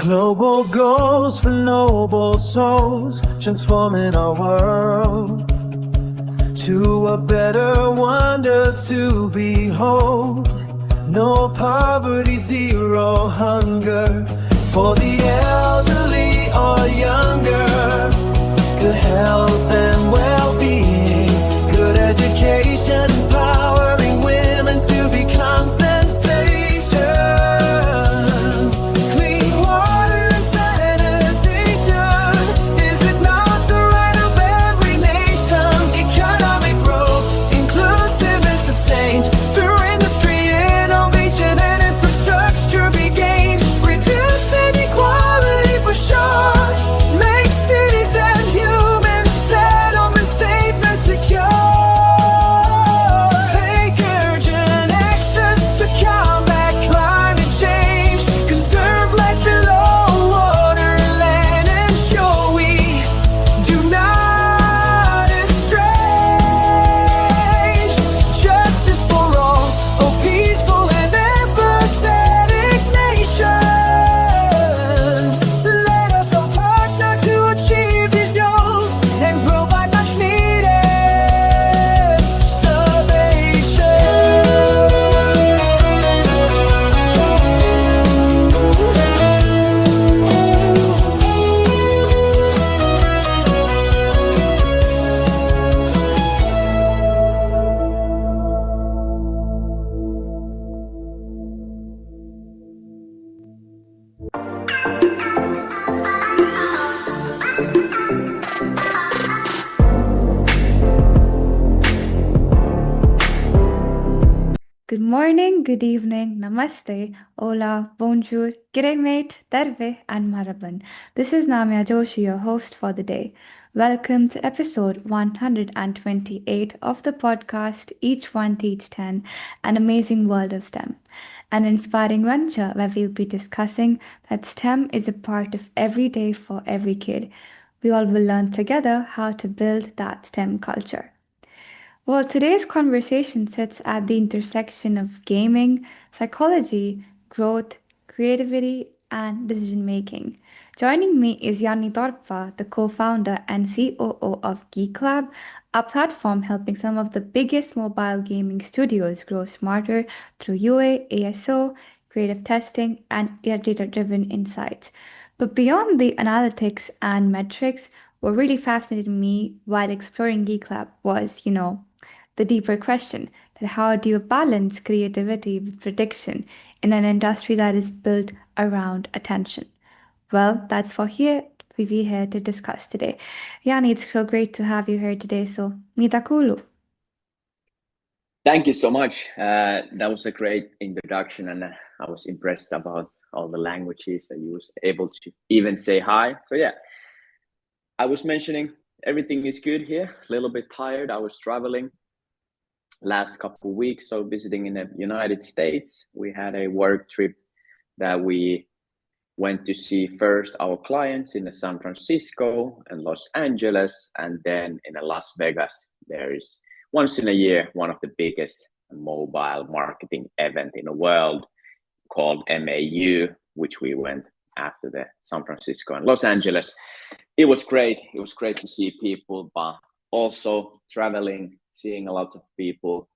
Global goals for noble souls, transforming our world to a better wonder to behold. No poverty, zero hunger, for the elderly or younger. Good health and well-being, good education, empowering women to become sensation. Clean water and sanitation, is it not the right of every nation? Economic growth, inclusive and sustained, through industry, innovation and infrastructure be gained. Reduce inequality for sure. Make cities and human settlements safe and secure. Take urgent actions to combat climate change. Conserve like below water, land, ensure we do not estrange. Justice for all, a peaceful and empathetic nations. Let us all partner to achieve these goals and provide much needed salvation. Good morning, good evening, namaste, hola, bonjour, g'day mate, terve, and maraban. This is Namya Joshi, your host for the day. Welcome to episode 128 of the podcast Each One Teach 10, An Amazing World of STEM, an inspiring venture where we'll be discussing that STEM is a part of every day for every kid. We all will learn together how to build that STEM culture. Well, today's conversation sits at the intersection of gaming, psychology, growth, creativity, and decision making. Joining me is Jani Torppa, the co founder and COO of Geeklab, a platform helping some of the biggest mobile gaming studios grow smarter through UA, ASO, creative testing, and data driven insights. But beyond the analytics and metrics, what really fascinated me while exploring Geeklab was, the deeper question that how do you balance creativity with prediction in an industry that is built around attention? Well, that's what we're here to discuss today. Jani, it's so great to have you here today. So, mitä kuuluu? Thank you so much. That was a great introduction, and I was impressed about all the languages that you was able to even say hi. So yeah, I was mentioning everything is good here. A little bit tired. I was traveling last couple of weeks, so visiting in the United States. We had a work trip that we went to see first our clients in San Francisco and Los Angeles, and then in Las Vegas. There is once in a year one of the biggest mobile marketing event in the world called MAU, which we went after the San Francisco and Los Angeles. It was great. It was great to see people, but also traveling, seeing a lot of people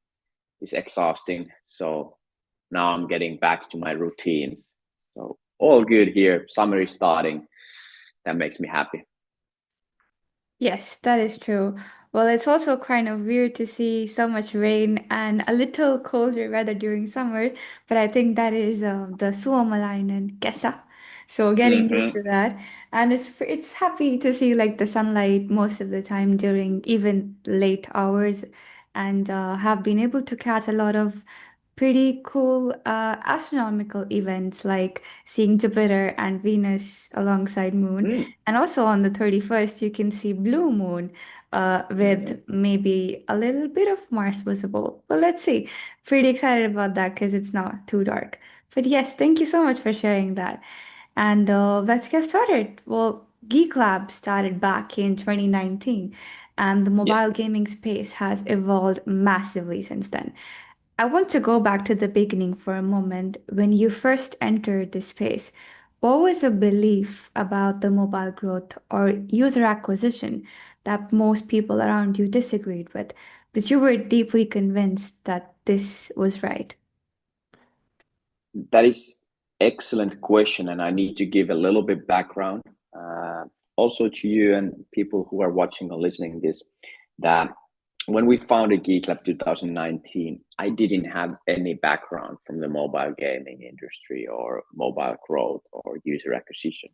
is exhausting. So now I'm getting back to my routine. So all good here. Summer is starting. That makes me happy. Yes, that is true. Well, it's also kind of weird to see so much rain and a little colder weather during summer, but I think that is the Suomalainen kesä. So getting used to that, and it's happy to see like the sunlight most of the time during even late hours, and have been able to catch a lot of pretty cool astronomical events like seeing Jupiter and Venus alongside Moon. And also on the 31st, you can see blue moon with maybe a little bit of Mars visible. But let's see. Pretty excited about that because it's not too dark. But yes, thank you so much for sharing that. And let's get started. Well, Geek Lab started back in 2019, and the mobile gaming space has evolved massively since then. I want to go back to the beginning for a moment when you first entered this space. What was a belief about the mobile growth or user acquisition that most people around you disagreed with, but you were deeply convinced that this was right? That is excellent question, and I need to give a little bit background, uh, also to you and people who are watching or listening this. That when we founded Geeklab 2019, I didn't have any background from the mobile gaming industry or mobile growth or user acquisition.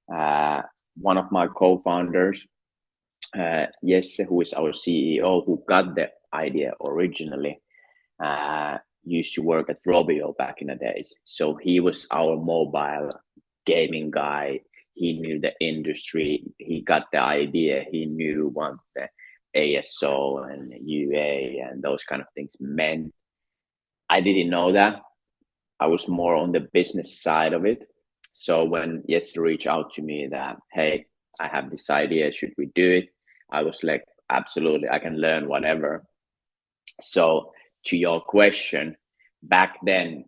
One of my co-founders, Jesse, who is our CEO, who got the idea originally, used to work at Robio back in the days. So he was our mobile gaming guy. He knew the industry. He got the idea. He knew what the ASO and UA and those kind of things meant. I didn't know that. I was more on the business side of it. So when Jesse reached out to me that, hey, I have this idea, should we do it? I was like, absolutely, I can learn whatever. So to your question, back then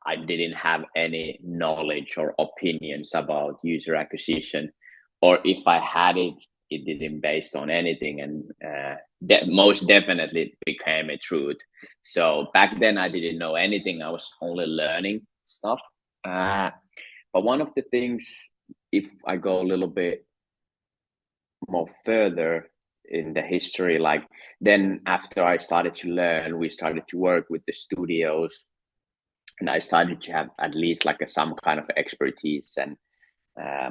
I didn't have any knowledge or opinions about user acquisition, or if I had it, it didn't based on anything, and that most definitely became a truth. So back then I didn't know anything. I was only learning stuff. But one of the things, if I go a little bit more further in the history, like then after I started to learn, we started to work with the studios, and I started to have at least like some kind of expertise and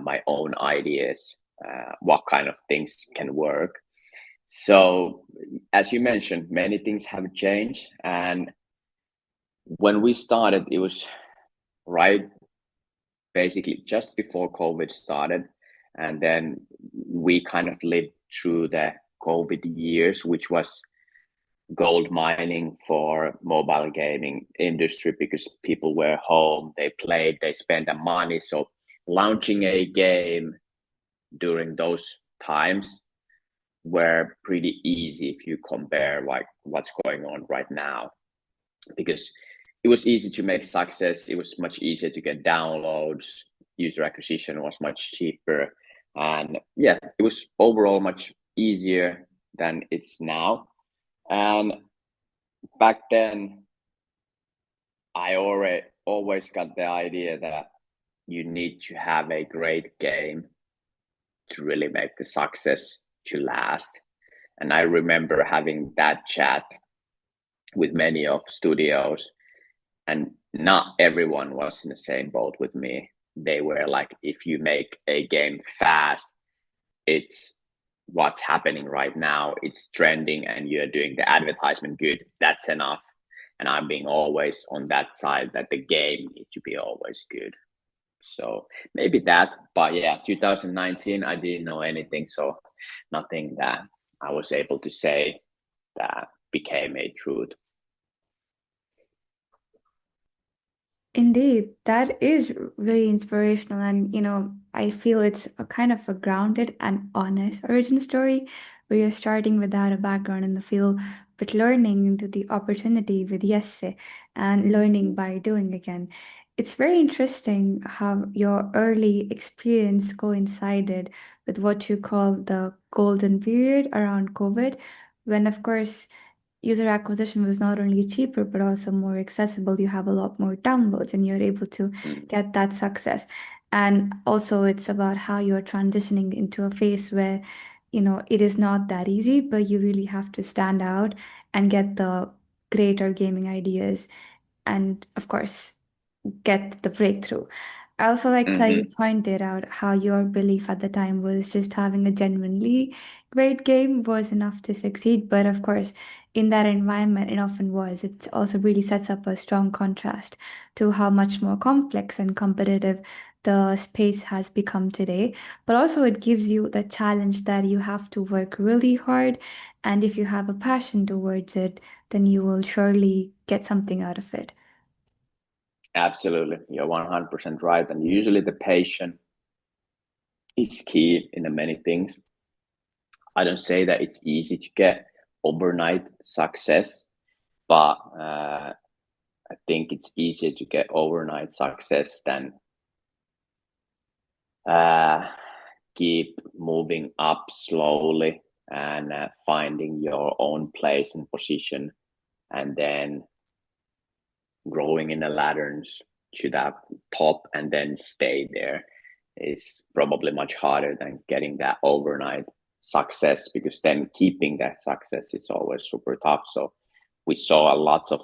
my own ideas, what kind of things can work. So as you mentioned, many things have changed, and when we started, it was right basically just before COVID started, and then we kind of lived through the COVID years, which was gold mining for mobile gaming industry because people were home, they played, they spent the money. So launching a game during those times were pretty easy if you compare like what's going on right now, because it was easy to make success. It was much easier to get downloads. User acquisition was much cheaper, and yeah, it was overall much easier than it's now. And back then, I always got the idea that you need to have a great game to really make the success to last. And I remember having that chat with many of studios, and not everyone was in the same boat with me. They were like, if you make a game fast, it's what's happening right now, it's trending, and you're doing the advertisement good, that's enough. And I'm being always on that side that the game needs to be always good. So maybe that, but yeah, 2019, I didn't know anything, so nothing that I was able to say that became a truth. Indeed, that is really inspirational. And, I feel it's a kind of a grounded and honest origin story where you're starting without a background in the field, but learning into the opportunity with Yesse and learning by doing again. It's very interesting how your early experience coincided with what you call the golden period around COVID, when, of course, user acquisition was not only cheaper but also more accessible. You have a lot more downloads and you're able to Mm. get that success. And also, it's about how you're transitioning into a phase where, it is not that easy, but you really have to stand out and get the greater gaming ideas and, of course, get the breakthrough. I also like that you Mm-hmm. pointed out how your belief at the time was just having a genuinely great game was enough to succeed. But of course, in that environment, it often was. It also really sets up a strong contrast to how much more complex and competitive the space has become today. But also, it gives you the challenge that you have to work really hard. And if you have a passion towards it, then you will surely get something out of it. Absolutely, you're 100% right. And usually the patient is key in the many things. I don't say that it's easy to get overnight success, but I think it's easier to get overnight success than keep moving up slowly and finding your own place and position, and then growing in the ladders to that top and then stay there is probably much harder than getting that overnight success, because then keeping that success is always super tough. So we saw a lots of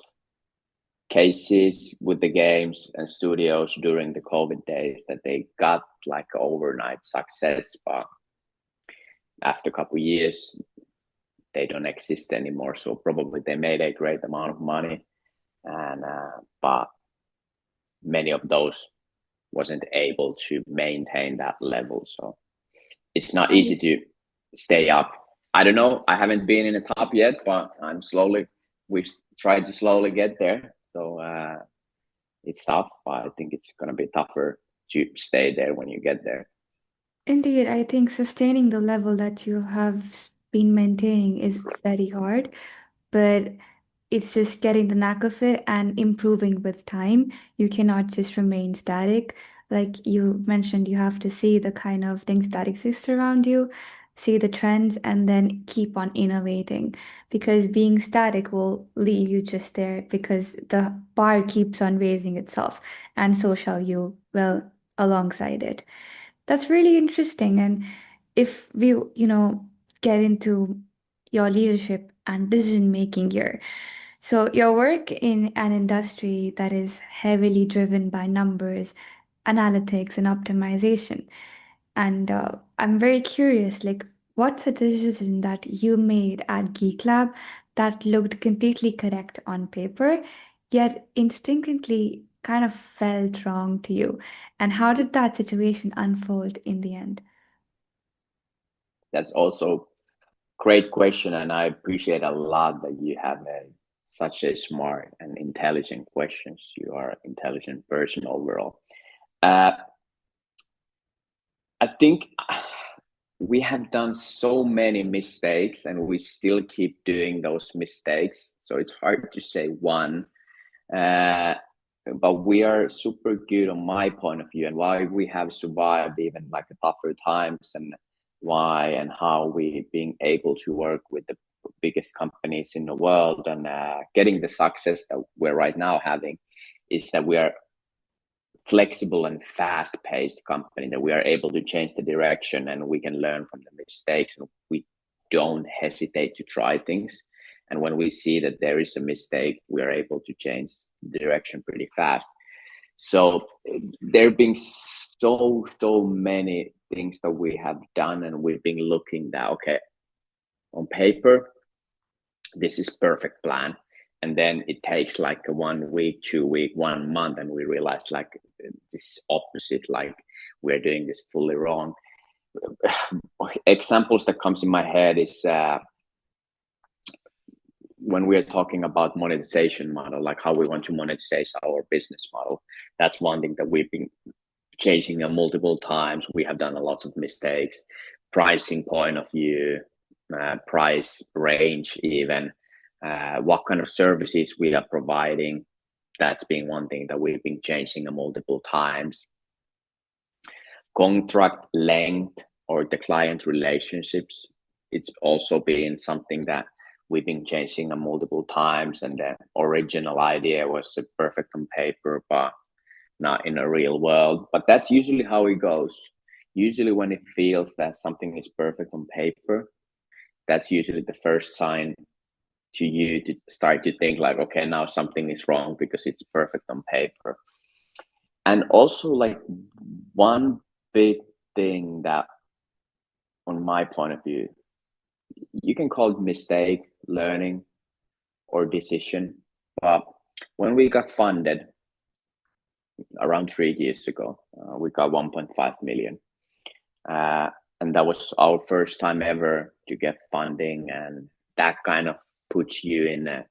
cases with the games and studios during the COVID days that they got like overnight success, but after a couple of years they don't exist anymore. So probably they made a great amount of money, and but many of those wasn't able to maintain that level. So it's not easy to stay up. I don't know. I haven't been in the top yet, but we've tried to slowly get there. So it's tough, but I think it's going to be tougher to stay there when you get there. Indeed, I think sustaining the level that you have been maintaining is very hard, but it's just getting the knack of it and improving with time. You cannot just remain static. Like you mentioned, you have to see the kind of things that exist around you, see the trends, and then keep on innovating. Because being static will leave you just there because the bar keeps on raising itself, and so shall you, well, alongside it. That's really interesting. And if we, get into your leadership and decision making here. So, your work in an industry that is heavily driven by numbers, analytics, and optimization. And I'm very curious, like, what's a decision that you made at Geek Lab that looked completely correct on paper, yet instinctively kind of felt wrong to you? And how did that situation unfold in the end? That's also great question, and I appreciate a lot that you have such a smart and intelligent questions. You are an intelligent person overall. Uh, I think we have done so many mistakes, and we still keep doing those mistakes. So it's hard to say one, uh, but we are super good on my point of view, and why we have survived even like the tougher times, and why and how we being able to work with the biggest companies in the world and getting the success that we're right now having, is that we are flexible and fast paced company, that we are able to change the direction and we can learn from the mistakes, and we don't hesitate to try things. And when we see that there is a mistake, we are able to change the direction pretty fast. So there have been so many things that we have done, and we've been looking that, okay, on paper this is perfect plan, and then it takes like a 1 week, 2 week, 1 month, and we realize like this is opposite, like we're doing this fully wrong. Examples that comes in my head is when we're talking about monetization model, like how we want to monetize our business model. That's one thing that we've been changing multiple times. We have done a lot of mistakes, pricing point of view, price range, even what kind of services we are providing. That's been one thing that we've been changing multiple times. Contract length or the client relationships, it's also been something that we've been changing multiple times, and the original idea was perfect on paper but not in a real world. But that's usually how it goes. Usually when it feels that something is perfect on paper, that's usually the first sign to you to start to think like, okay, now something is wrong because it's perfect on paper. And also, like, one big thing that, on my point of view, you can call it mistake, learning, or decision, but when we got funded around 3 years ago, we got 1.5 million, and that was our first time ever to get funding, and that kind of puts you in a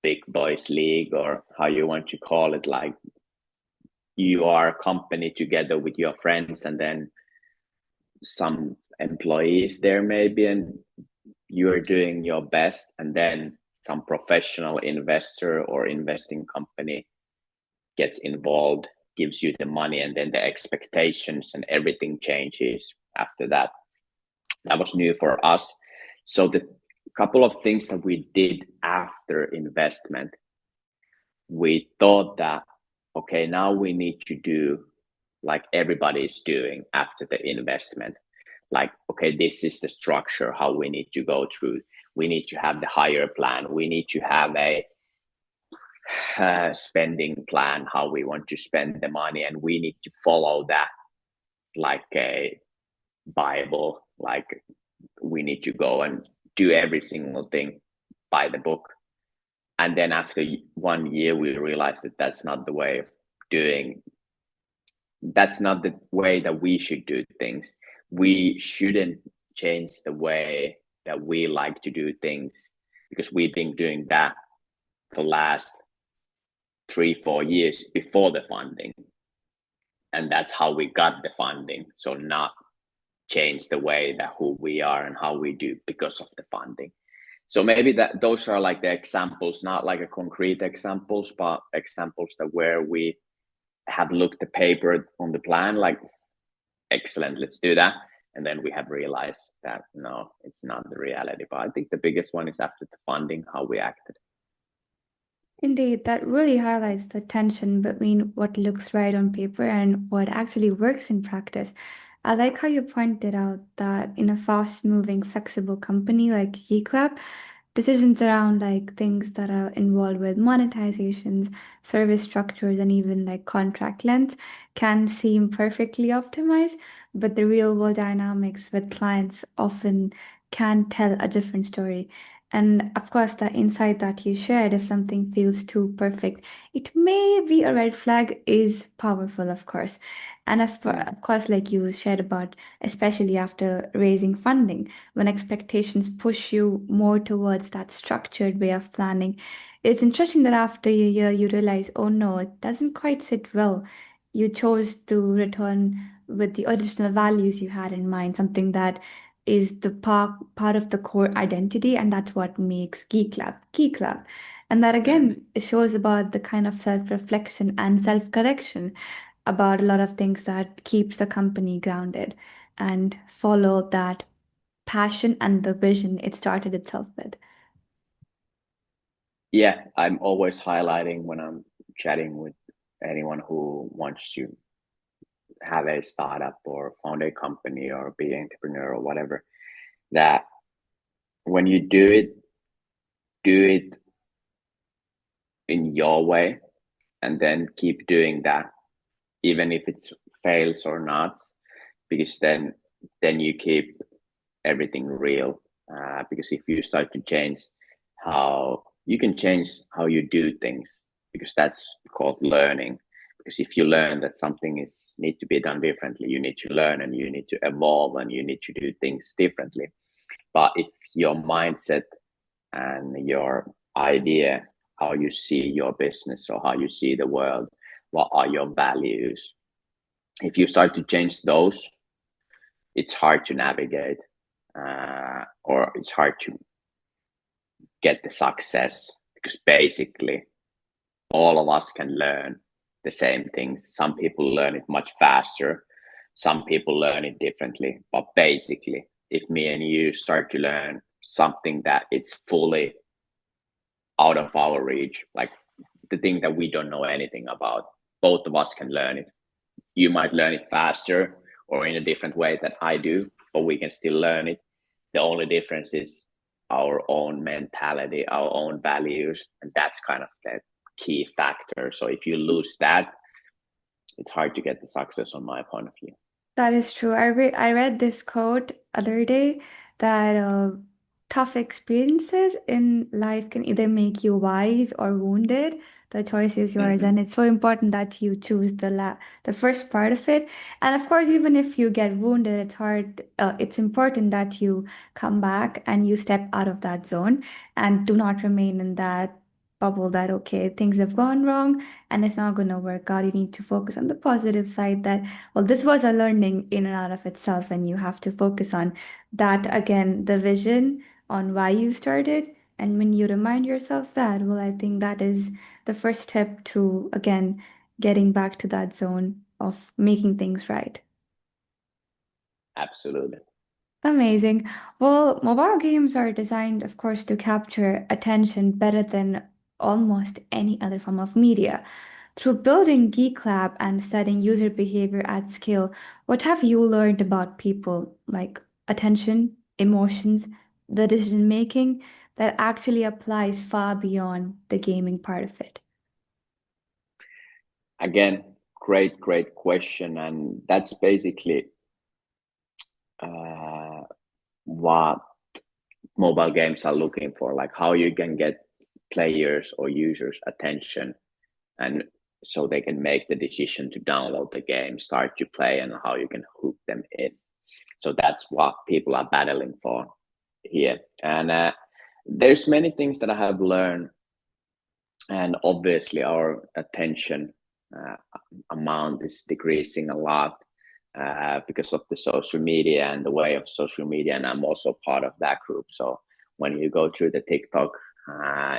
big boys league, or how you want to call it. Like, you are a company together with your friends, and then some employees there maybe, and you are doing your best, and then some professional investor or investing company gets involved gives you the money, and then the expectations and everything changes after that. That was new for us. So the couple of things that we did after investment, we thought that, okay, now we need to do like everybody's doing after the investment. Like, okay, this is the structure, how we need to go through. We need to have the hire plan. We need to have a spending plan, how we want to spend the money, and we need to follow that like a Bible. Like, we need to go and do every single thing by the book. And then after 1 year, we realized that that's not the way of doing. That's not the way that we should do things. We shouldn't change the way that we like to do things, because we've been doing that for the last 3-4 years before the funding, and that's how we got the funding. So not change the way that who we are and how we do because of the funding. So maybe that those are like the examples, not like a concrete examples, but examples that where we have looked the paper on the plan, like, excellent, let's do that. And then we have realized that no, it's not the reality. But I think the biggest one is after the funding, how we acted. Indeed, that really highlights the tension between what looks right on paper and what actually works in practice. I like how you pointed out that in a fast-moving, flexible company like Geeklab, decisions around like things that are involved with monetizations, service structures, and even like contract length can seem perfectly optimized, but the real world dynamics with clients often can tell a different story. And of course, the insight that you shared, if something feels too perfect, it may be a red flag, is powerful, of course. And as for, of course, like you shared about, especially after raising funding, when expectations push you more towards that structured way of planning, it's interesting that after a year you realize, oh no, it doesn't quite sit well. You chose to return with the original values you had in mind, something that is the part of the core identity, and that's what makes Geek Lab. And that again it shows about the kind of self-reflection and self-correction about a lot of things that keeps the company grounded and follow that passion and the vision it started itself with. Yeah, I'm always highlighting when I'm chatting with anyone who wants to have a startup or found a company or be an entrepreneur or whatever, that when you do it in your way, and then keep doing that, even if it fails or not, because then you keep everything real. Because if you start to change how you can change how you do things, because that's called learning. Because if you learn that something is need to be done differently, you need to learn and you need to evolve and you need to do things differently. But if your mindset and your idea, how you see your business or how you see the world, what are your values, if you start to change those, it's hard to navigate, or it's hard to get the success, because basically all of us can learn the same things. Some people learn it much faster, some people learn it differently, but basically if me and you start to learn something that it's fully out of our reach, like the thing that we don't know anything about, both of us can learn it. You might learn it faster or in a different way than I do, but we can still learn it. The only difference is our own mentality, our own values, and that's kind of the key factor. So if you lose that, it's hard to get the success on my point of view. That is true. I read this quote other day that tough experiences in life can either make you wise or wounded. The choice is yours, Mm-hmm. and it's so important that you choose the first part of it. And of course, even if you get wounded, it's hard. It's important that you come back and you step out of that zone and do not remain in that bubble that okay, things have gone wrong and it's not going to work out. You need to focus on the positive side that well, this was a learning in and out of itself, and you have to focus on that again, the vision on why you started. And when you remind yourself that, well, I think that is the first step to again getting back to that zone of making things right. Absolutely. Amazing. Well, mobile games are designed, of course, to capture attention better than almost any other form of media. Through building Geeklab and studying user behavior at scale, what have you learned about people, like attention, emotions, the decision making that actually applies far beyond the gaming part of it? Again, great question. And that's basically what mobile games are looking for, like how you can get players or users' attention, and so they can make the decision to download the game, start to play, and how you can hook them in. So that's what people are battling for here. And there's many things that I have learned, and obviously our attention uh, amount is decreasing a lot because of the social media and the way of social media, and I'm also part of that group. So when you go through the TikTok,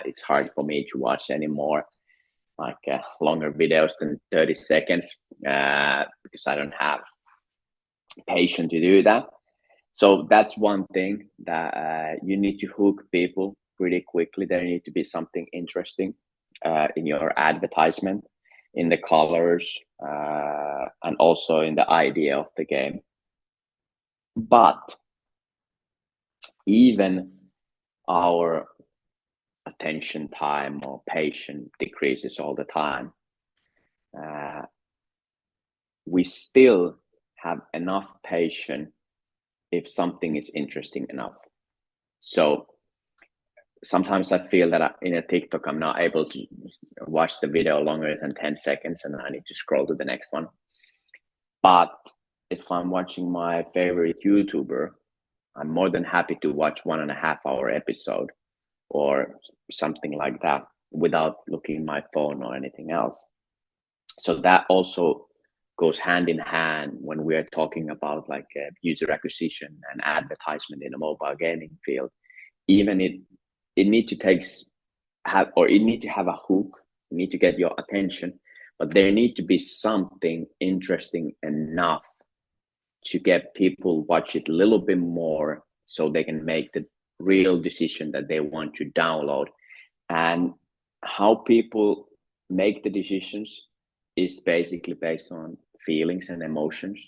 it's hard for me to watch anymore like longer videos than 30 seconds because I don't have patience to do that. So that's one thing that you need to hook people pretty quickly. There need to be something interesting in your advertisement, in the colors, and also in the idea of the game. But even our attention time or patience decreases all the time, we still have enough patience if something is interesting enough. So sometimes I feel that in a TikTok, I'm not able to watch the video longer than 10 seconds and I need to scroll to the next one. But if I'm watching my favorite YouTuber, I'm more than happy to watch 1.5 hour episode or something like that without looking at my phone or anything else. So that also goes hand in hand when we're talking about like user acquisition and advertisement in a mobile gaming field. Even it need to it need to have a hook, you need to get your attention, but there need to be something interesting enough to get people watch it a little bit more so they can make the real decision that they want to download. And how people make the decisions is basically based on feelings and emotions.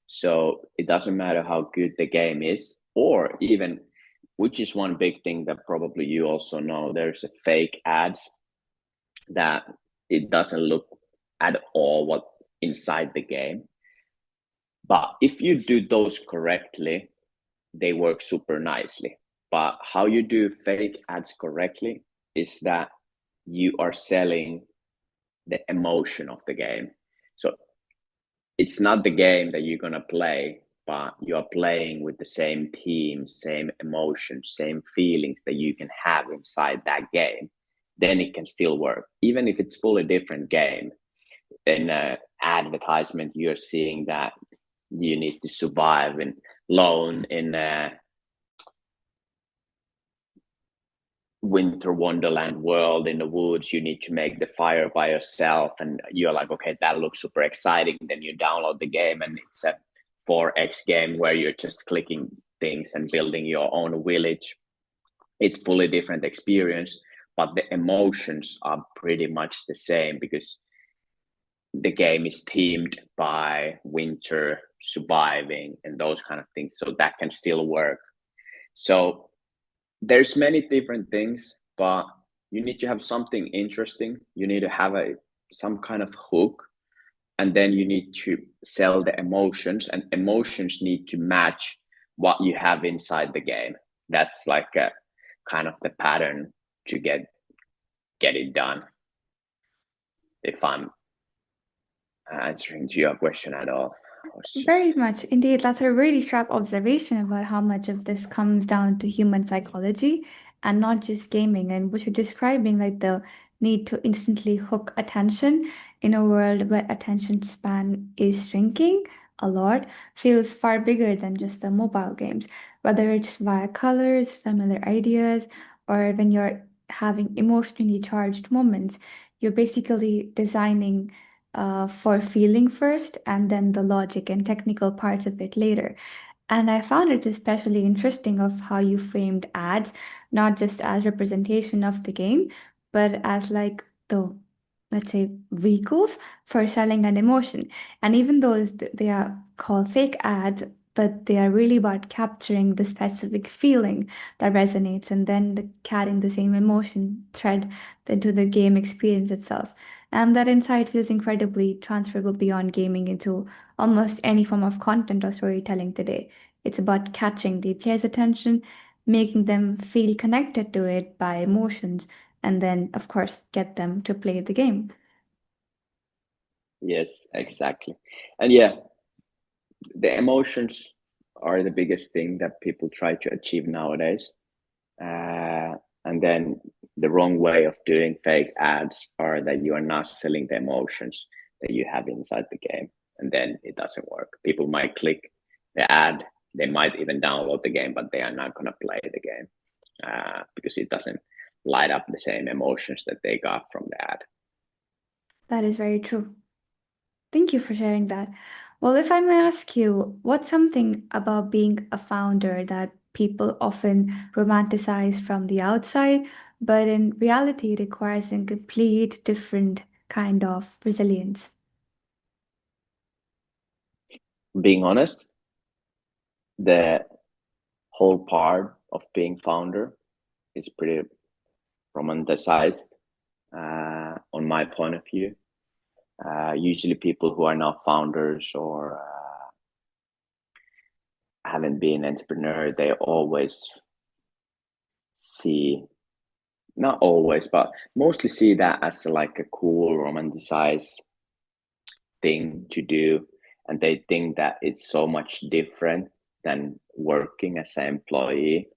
So it doesn't matter how good the game is, or even, which is one big thing that probably you also know, there's a fake ads that it doesn't look at all what inside the game. But if you do those correctly, they work super nicely. But how you do fake ads correctly is that you are selling the emotion of the game. So it's not the game that you're going to play, but you are playing with the same team, same emotions, same feelings that you can have inside that game. Then it can still work. Even if it's fully different game, in advertisement, you're seeing that you need to survive in alone in a winter wonderland world in the woods. You need to make the fire by yourself, and you're like, okay, that looks super exciting. Then you download the game and it's a 4x game where you're just clicking things and building your own village. It's fully different experience, but the emotions are pretty much the same because the game is themed by winter, surviving, and those kind of things. So that can still work. So there's many different things, but you need to have something interesting. You need to have some kind of hook, and then you need to sell the emotions, and emotions need to match what you have inside the game. That's like a kind of the pattern to get it done. If I'm answering to your question at all. Very much. Indeed, that's a really sharp observation about how much of this comes down to human psychology and not just gaming. And what you're describing, like the need to instantly hook attention in a world where attention span is shrinking a lot, feels far bigger than just the mobile games, whether it's via colors, familiar ideas, or when you're having emotionally charged moments, you're basically designing for feeling first and then the logic and technical parts of it later. And I found it especially interesting of how you framed ads, not just as representation of the game, but as like the, let's say, vehicles for selling an emotion. And even though they are called fake ads, but they are really about capturing the specific feeling that resonates and then carrying the same emotion thread into the game experience itself. And that insight feels incredibly transferable beyond gaming into almost any form of content or storytelling today. It's about catching the player's attention, making them feel connected to it by emotions, and then, of course, get them to play the game. Yes, exactly. And yeah, the emotions are the biggest thing that people try to achieve nowadays. And then the wrong way of doing fake ads are that you are not selling the emotions that you have inside the game. And then it doesn't work. People might click the ad, they might even download the game, but they are not going to play the game because it doesn't light up the same emotions that they got from the ad. That is very true. Thank you for sharing that. Well, if I may ask you, what's something about being a founder that people often romanticize from the outside, but in reality requires a complete different kind of resilience? Being honest, the whole part of being founder is pretty romanticized on my point of view. Usually people who are not founders or haven't been entrepreneur, they always see, not always, but mostly see that as like a cool romanticized thing to do. And they think that it's so much different than working as an employee.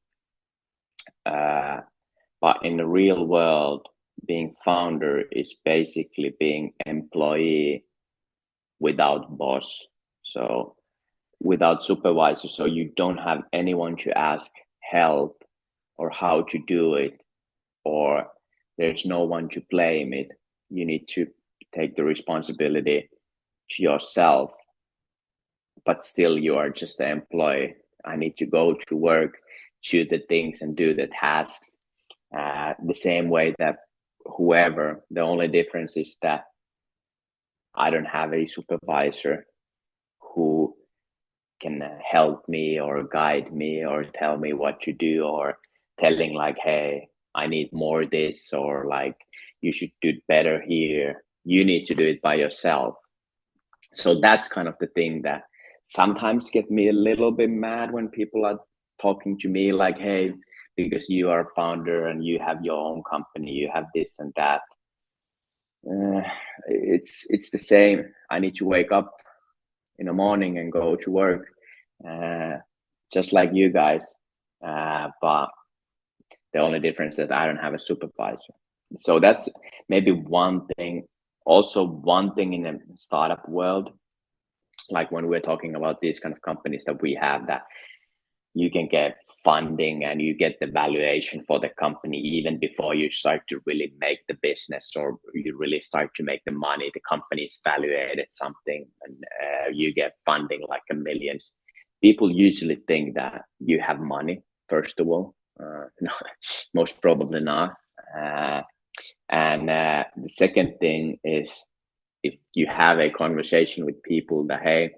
But in the real world, being founder is basically being employee without boss. So without supervisor. So you don't have anyone to ask help or how to do it, or there's no one to blame it. You need to take the responsibility to yourself, but still you are just an employee. I need to go to work, do the things and do the tasks the same way that whoever. The only difference is that I don't have a supervisor who can help me or guide me or tell me what to do, or telling like, hey, I need more this, or like you should do it better here. You need to do it by yourself. So that's kind of the thing that sometimes get me a little bit mad when people are talking to me like, hey, because you are a founder and you have your own company, you have this and that. It's the same. I need to wake up in the morning and go to work, just like you guys. But the only difference is that I don't have a supervisor. So that's maybe one thing. Also, one thing in the startup world, like when we're talking about these kind of companies that we have, that you can get funding and you get the valuation for the company even before you start to really make the business, or you really start to make the money. The company is valued at something, and you get funding like a millions. People usually think that you have money, first of all. No, most probably not. And the second thing is, if you have a conversation with people that, hey,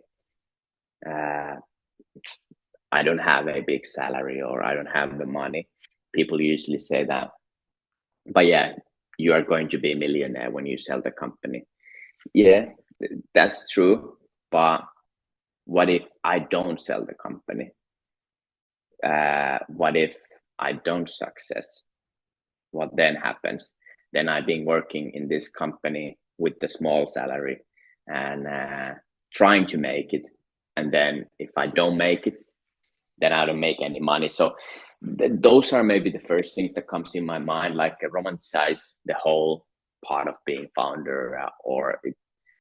I don't have a big salary or I don't have the money, people usually say that, but yeah, you are going to be a millionaire when you sell the company. Yeah, that's true. But what if I don't sell the company? What if I don't success? What then happens? Then I've been working in this company with the small salary and trying to make it. And then if I don't make it, then I don't make any money. So those are maybe the first things that comes in my mind, like romanticize the whole part of being founder, or it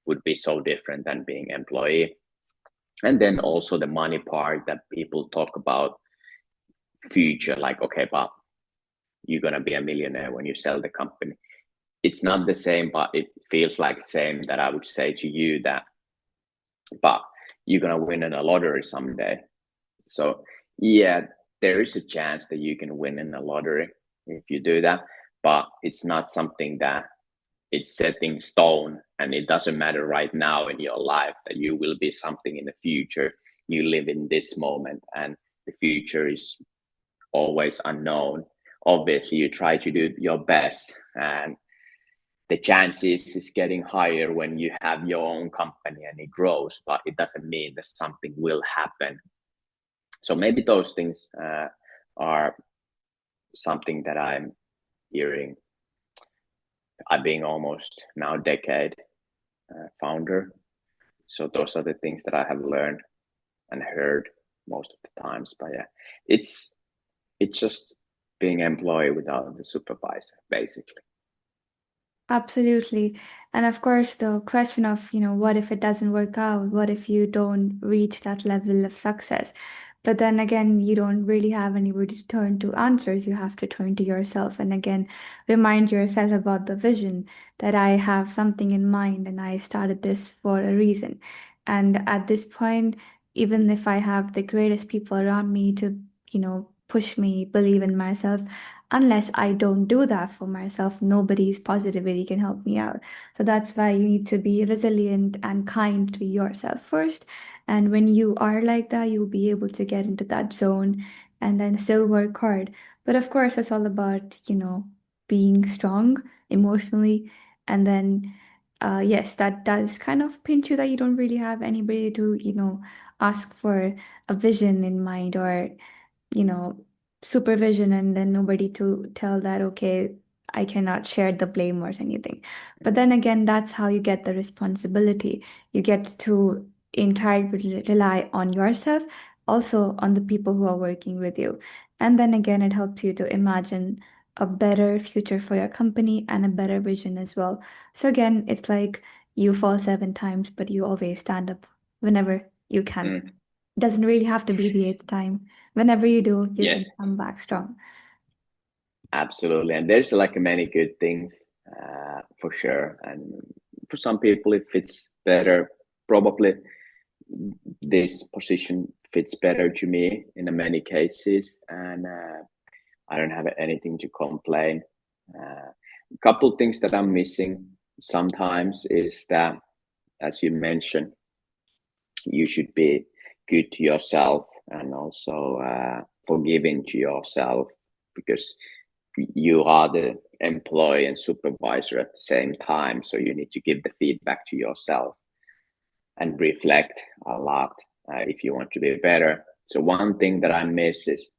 would be so different than being employee. And then also the money part that people talk about future, like, okay, but you're going to be a millionaire when you sell the company. it's not the same, but it feels like the same that I would say to you that, but you're gonna win in a lottery someday. So yeah, there is a chance that you can win in a lottery if you do that, but it's not something that it's set in stone, and it doesn't matter right now in your life that you will be something in the future. You live in this moment, and the future is always unknown. Obviously, you try to do your best, and the chances is getting higher when you have your own company and it grows, but it doesn't mean that something will happen. So maybe those things are something that I'm hearing. I've been almost now a decade founder. So those are the things that I have learned and heard most of the times. But yeah, it's just being employee without the supervisor, basically. Absolutely. And of course, the question of, what if it doesn't work out? What if you don't reach that level of success? But then again, you don't really have anybody to turn to answers. You have to turn to yourself and again, remind yourself about the vision that I have something in mind and I started this for a reason. And at this point, even if I have the greatest people around me to, push me, believe in myself, unless I don't do that for myself, nobody's positivity can help me out. So that's why you need to be resilient and kind to yourself first. And when you are like that, you'll be able to get into that zone and then still work hard. But of course, it's all about, being strong emotionally. And then, yes, that does kind of pinch you that you don't really have anybody to, ask for a vision in mind or you know, supervision and then nobody to tell that, okay, I cannot share the blame or anything. But then again, that's how you get the responsibility. You get to entirely rely on yourself, also on the people who are working with you. And then again, it helps you to imagine a better future for your company and a better vision as well. So again, it's like you fall 7 times, but you always stand up whenever you can. Mm, Doesn't really have to be the 8th time. Whenever you do, you can yes, come back strong. absolutely. And there's like many good things for sure. And for some people, it fits better. Probably this position fits better to me in many cases, and I don't have anything to complain. A couple things that I'm missing sometimes is that, as you mentioned, you should be good to yourself and also forgiving to yourself, because you are the employee and supervisor at the same time. So you need to give the feedback to yourself and reflect a lot if you want to be better. So one thing that I miss is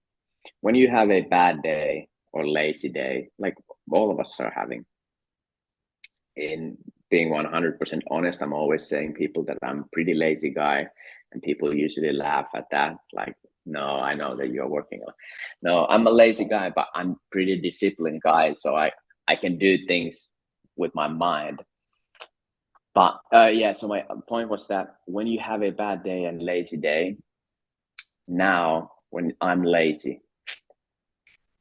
when you have a bad day or lazy day, like all of us are having. In being 100% honest, I'm always saying people that I'm a pretty lazy guy, and people usually laugh at that. Like, no, I know that you're working on. No, I'm a lazy guy, but I'm pretty disciplined guy, so I can do things with my mind. But yeah, so my point was that when you have a bad day and lazy day, now when I'm lazy,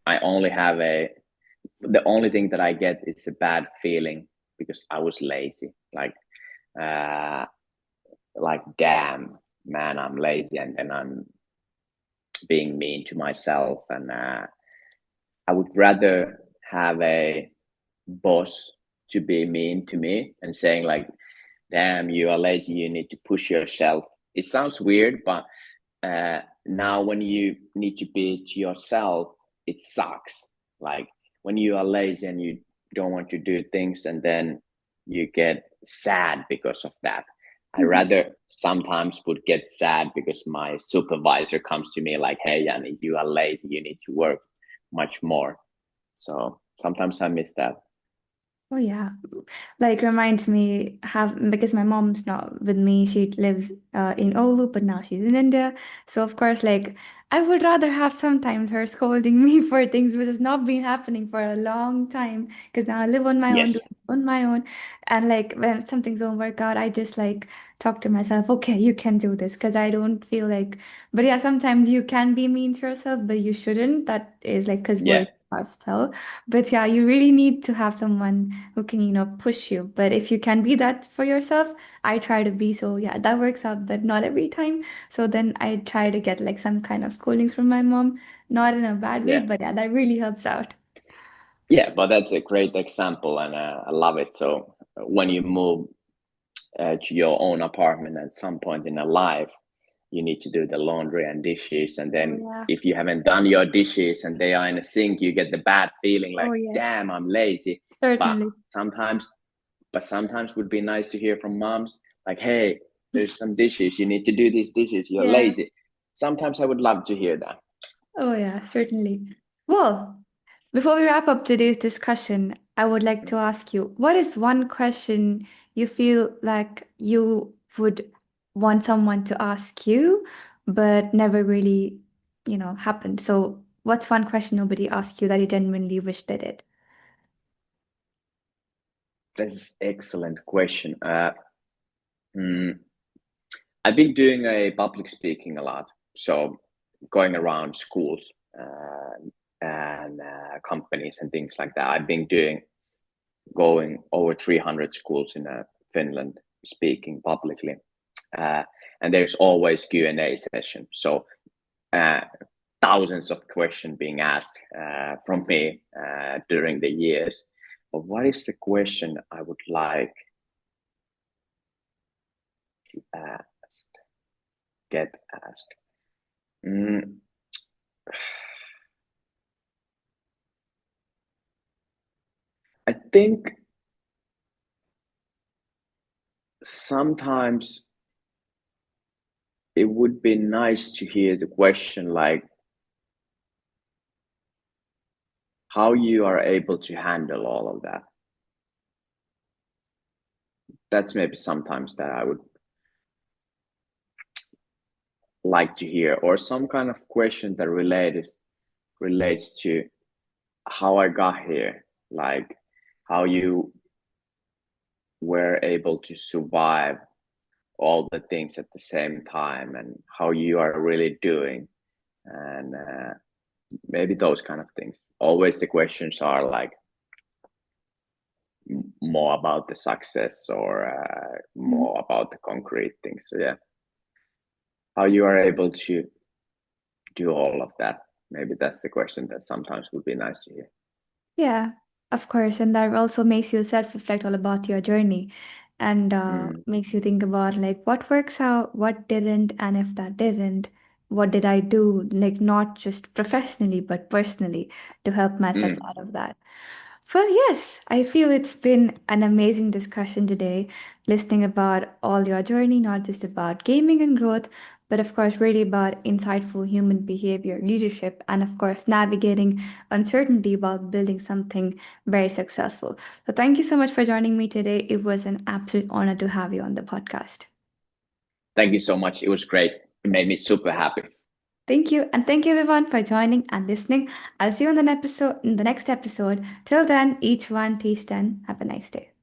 I only have the only thing that I get is a bad feeling because I was lazy. Uh, like damn man, I'm lazy, and I'm being mean to myself, and I would rather have a boss to be mean to me and saying like, damn, you are lazy, you need to push yourself. It sounds weird, but now when you need to be to yourself, it sucks. Like when you are lazy and you don't want to do things, and then you get sad because of that. I Mhm. rather sometimes would get sad because my supervisor comes to me like, hey Jani, you are lazy, you need to work much more. So sometimes I miss that. Oh yeah, like reminds me have because my mom's not with me. She lives in Oulu, but now she's in India. So of course, like I would rather have sometimes her scolding me for things which has not been happening for a long time. Because now I live on my own, do Yes. it on my own, and like when something's don't work out, I just like talk to myself. Okay, you can do this because I don't feel like. But yeah, sometimes you can be mean to yourself, but you shouldn't. That is like because Yeah. we're hard spell. But yeah, you really need to have someone who can, push you. But if you can be that for yourself, I try to be. So yeah, that works out, but not every time. So then I try to get like some kind of scoldings from my mom, not in a bad way, Yeah. but yeah, that really helps out. Yeah, but that's a great example, and I love it. So when you move to your own apartment at some point in your life, you need to do the laundry and dishes, and Oh then yeah. if you haven't done your dishes and they are in a sink, you get the bad feeling like, Oh yes, damn, I'm lazy. But certainly. sometimes, would be nice to hear from moms like, hey, there's some dishes, you need to do these dishes, you're Yeah. lazy. Sometimes I would love to hear that. Oh yeah, certainly. Well, before we wrap up today's discussion, I would like to ask you, what is one question you feel like you would want someone to ask you, but never really, happened? So, what's one question nobody asked you that you genuinely wish they did? This is excellent question. Mm, I've been doing a public speaking a lot, so going around schools and companies and things like that. I've been going over 300 schools in Finland, speaking publicly, uh, and there's always Q&A session. So uh, thousands of questions being asked from me during the years. But what is the question I would like to get asked? Mm, I think sometimes it would be nice to hear the question like how you are able to handle all of that. That's maybe sometimes that I would like to hear, or some kind of question that relates to how I got here, like how you were able to survive all the things at the same time and how you are really doing, and maybe those kind of things. Always the questions are like more about the success or Mhm. more about the concrete things. So yeah, how you are able to do all of that. Maybe that's the question that sometimes would be nice to hear. Yeah, of course. And that also makes you self-reflect all about your journey and Mm, makes you think about like what works out, what didn't, and if that didn't, what did I do? Like not just professionally, but personally to help myself mm. out of that. Well, yes, I feel it's been an amazing discussion today, listening about all your journey, not just about gaming and growth, but of course, really about insightful human behavior, leadership, and of course, navigating uncertainty while building something very successful. So, thank you so much for joining me today. It was an absolute honor to have you on the podcast. Thank you so much. It was great. It made me super happy. Thank you, and thank you everyone for joining and listening. I'll see you in the next episode. Till then, each one teach 10. Have a nice day.